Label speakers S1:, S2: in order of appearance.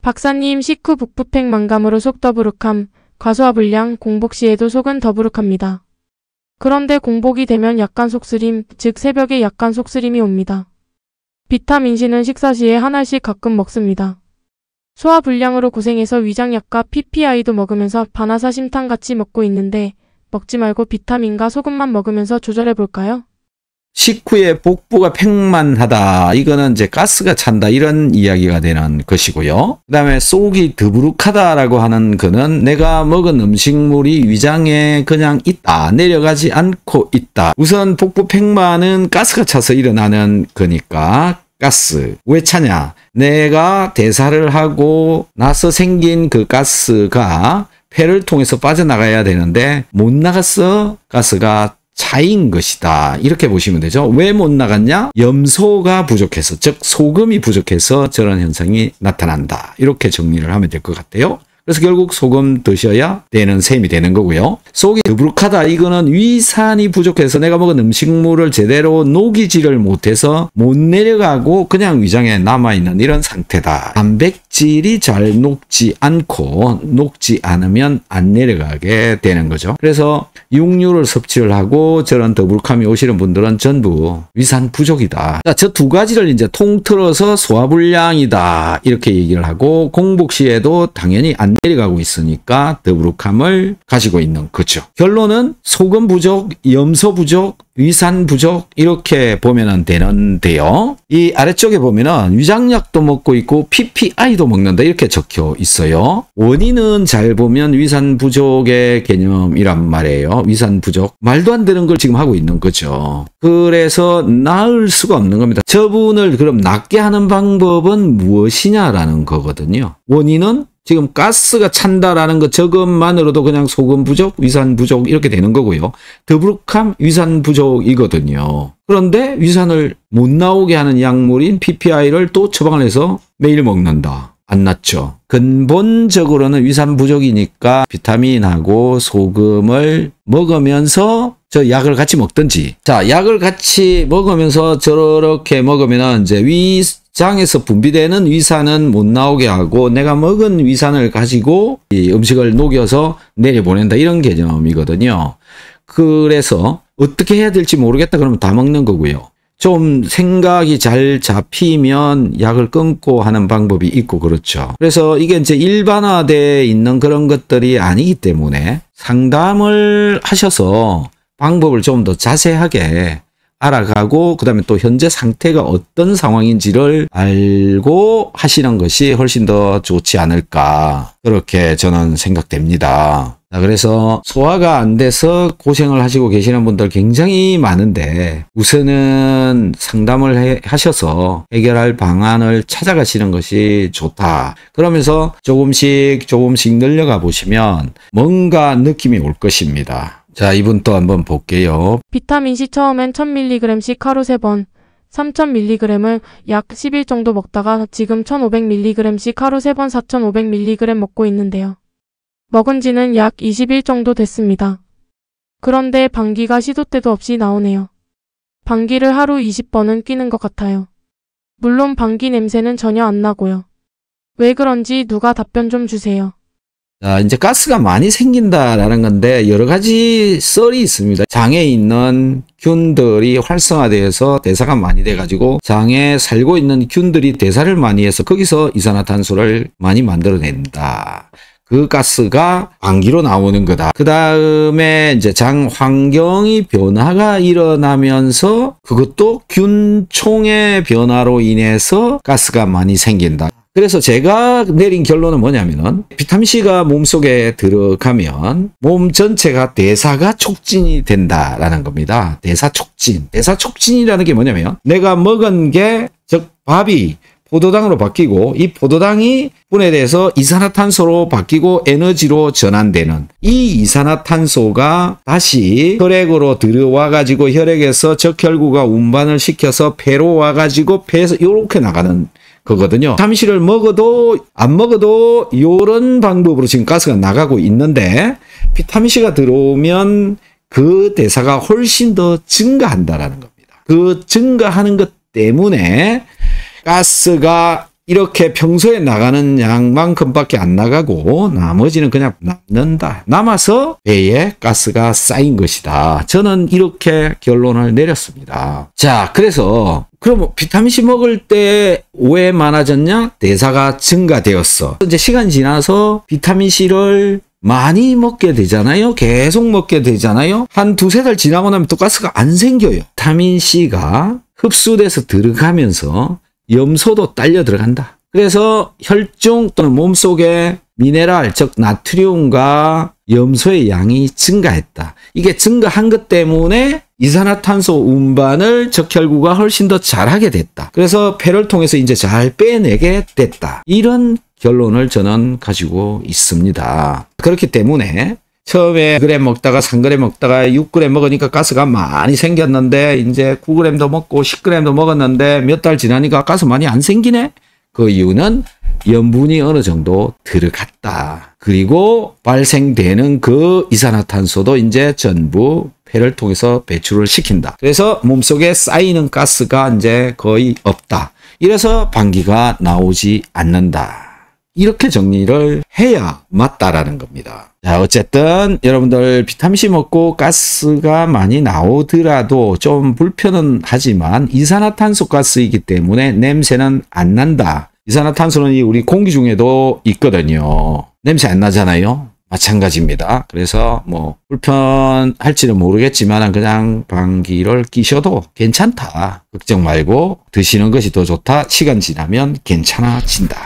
S1: 박사님 식후 북부팩 만감으로 속 더부룩함, 과소화불량, 공복 시에도 속은 더부룩합니다. 그런데 공복이 되면 약간 속쓰림, 즉 새벽에 약간 속쓰림이 옵니다. 비타민C는 식사 시에 한 알씩 가끔 먹습니다. 소화불량으로 고생해서 위장약과 PPI도 먹으면서 바나사심탕 같이 먹고 있는데 먹지 말고 비타민과 소금만 먹으면서 조절해볼까요?
S2: 식후에 복부가 팽만하다. 이거는 이제 가스가 찬다. 이런 이야기가 되는 것이고요. 그 다음에 속이 더부룩하다라고 하는 거는 내가 먹은 음식물이 위장에 그냥 있다. 내려가지 않고 있다. 우선 복부 팽만은 가스가 차서 일어나는 거니까 가스. 왜 차냐? 내가 대사를 하고 나서 생긴 그 가스가 폐를 통해서 빠져나가야 되는데 못 나갔어. 가스가 차인 것이다. 이렇게 보시면 되죠. 왜 못 나갔냐? 염소가 부족해서, 즉 소금이 부족해서 저런 현상이 나타난다. 이렇게 정리를 하면 될 것 같아요. 그래서 결국 소금 드셔야 되는 셈이 되는 거고요. 속이 더부룩하다. 이거는 위산이 부족해서 내가 먹은 음식물을 제대로 녹이지를 못해서 못 내려가고 그냥 위장에 남아있는 이런 상태다. 단백질이 잘 녹지 않고 녹지 않으면 안 내려가게 되는 거죠. 그래서 육류를 섭취를 하고 저런 더부룩함이 오시는 분들은 전부 위산 부족이다. 저 두 가지를 이제 통틀어서 소화불량이다. 이렇게 얘기를 하고 공복 시에도 당연히 안 내려가고 있으니까 더부룩함을 가지고 있는 거죠. 결론은 소금 부족, 염소 부족, 위산 부족 이렇게 보면 되는데요. 이 아래쪽에 보면은 위장약도 먹고 있고 PPI도 먹는다 이렇게 적혀 있어요. 원인은 잘 보면 위산 부족의 개념이란 말이에요. 위산 부족. 말도 안 되는 걸 지금 하고 있는 거죠. 그래서 나을 수가 없는 겁니다. 저분을 그럼 낫게 하는 방법은 무엇이냐라는 거거든요. 원인은 지금 가스가 찬다라는 것 저것만으로도 그냥 소금 부족, 위산 부족 이렇게 되는 거고요. 더부룩함, 위산 부족이거든요. 그런데 위산을 못 나오게 하는 약물인 PPI를 또 처방을 해서 매일 먹는다. 안 낫죠. 근본적으로는 위산 부족이니까 비타민하고 소금을 먹으면서 저 약을 같이 먹든지. 자, 약을 같이 먹으면서 저렇게 먹으면 이제 위장에서 분비되는 위산은 못 나오게 하고 내가 먹은 위산을 가지고 이 음식을 녹여서 내려보낸다. 이런 개념이거든요. 그래서 어떻게 해야 될지 모르겠다 그러면 다 먹는 거고요. 좀 생각이 잘 잡히면 약을 끊고 하는 방법이 있고 그렇죠. 그래서 이게 이제 일반화되어 있는 그런 것들이 아니기 때문에 상담을 하셔서 방법을 좀 더 자세하게 알아가고 그다음에 또 현재 상태가 어떤 상황인지를 알고 하시는 것이 훨씬 더 좋지 않을까 그렇게 저는 생각됩니다. 그래서 소화가 안 돼서 고생을 하시고 계시는 분들 굉장히 많은데 우선은 상담을 하셔서 해결할 방안을 찾아가시는 것이 좋다. 그러면서 조금씩 늘려가 보시면 뭔가 느낌이 올 것입니다. 자, 이분 또 한번 볼게요.
S1: 비타민C 처음엔 1000mg씩 하루 3번, 3000mg을 약 10일 정도 먹다가 지금 1500mg씩 하루 3번 4500mg 먹고 있는데요. 먹은 지는 약 20일 정도 됐습니다. 그런데 방귀가 시도 때도 없이 나오네요. 방귀를 하루 20번은 뀌는 것 같아요. 물론 방귀 냄새는 전혀 안 나고요. 왜 그런지 누가 답변 좀 주세요.
S2: 자, 이제 가스가 많이 생긴다라는 건데 여러 가지 썰이 있습니다. 장에 있는 균들이 활성화되어서 대사가 많이 돼가지고 장에 살고 있는 균들이 대사를 많이 해서 거기서 이산화탄소를 많이 만들어낸다. 그 가스가 방귀로 나오는 거다. 그 다음에 이제 장 환경이 변화가 일어나면서 그것도 균총의 변화로 인해서 가스가 많이 생긴다. 그래서 제가 내린 결론은 뭐냐면은 비타민C가 몸속에 들어가면 몸 전체가 대사가 촉진이 된다라는 겁니다. 대사 촉진. 대사 촉진이라는 게 뭐냐면 내가 먹은 게 즉 밥이 포도당으로 바뀌고 이 포도당이 분해돼서 이산화탄소로 바뀌고 에너지로 전환되는 이 이산화탄소가 다시 혈액으로 들어와 가지고 혈액에서 적혈구가 운반을 시켜서 폐로 와 가지고 폐에서 이렇게 나가는 거거든요. 비타민C를 먹어도 안 먹어도 이런 방법으로 지금 가스가 나가고 있는데 비타민C가 들어오면 그 대사가 훨씬 더 증가한다라는 겁니다. 그 증가하는 것 때문에 가스가 이렇게 평소에 나가는 양만큼밖에 안 나가고 나머지는 그냥 남는다. 남아서 배에 가스가 쌓인 것이다. 저는 이렇게 결론을 내렸습니다. 자, 그래서 그럼 비타민C 먹을 때 왜 많아졌냐? 대사가 증가되었어. 이제 시간이 지나서 비타민C를 많이 먹게 되잖아요. 계속 먹게 되잖아요. 한 두세 달 지나고 나면 또 가스가 안 생겨요. 비타민C가 흡수돼서 들어가면서 염소도 딸려 들어간다. 그래서 혈중 또는 몸속에 미네랄, 즉 나트륨과 염소의 양이 증가했다. 이게 증가한 것 때문에 이산화탄소 운반을 적혈구가 훨씬 더 잘하게 됐다. 그래서 폐를 통해서 이제 잘 빼내게 됐다. 이런 결론을 저는 가지고 있습니다. 그렇기 때문에 처음에 2g 먹다가 3g 먹다가 6g 먹으니까 가스가 많이 생겼는데 이제 9g도 먹고 10g도 먹었는데 몇 달 지나니까 가스 많이 안 생기네? 그 이유는 염분이 어느 정도 들어갔다. 그리고 발생되는 그 이산화탄소도 이제 전부 폐를 통해서 배출을 시킨다. 그래서 몸속에 쌓이는 가스가 이제 거의 없다. 이래서 방귀가 나오지 않는다. 이렇게 정리를 해야 맞다라는 겁니다. 자, 어쨌든 여러분들 비타민C 먹고 가스가 많이 나오더라도 좀 불편은 하지만 이산화탄소 가스이기 때문에 냄새는 안 난다. 이산화탄소는 우리 공기 중에도 있거든요. 냄새 안 나잖아요. 마찬가지입니다. 그래서 뭐 불편할지는 모르겠지만 그냥 방귀를 끼셔도 괜찮다. 걱정 말고 드시는 것이 더 좋다. 시간 지나면 괜찮아진다.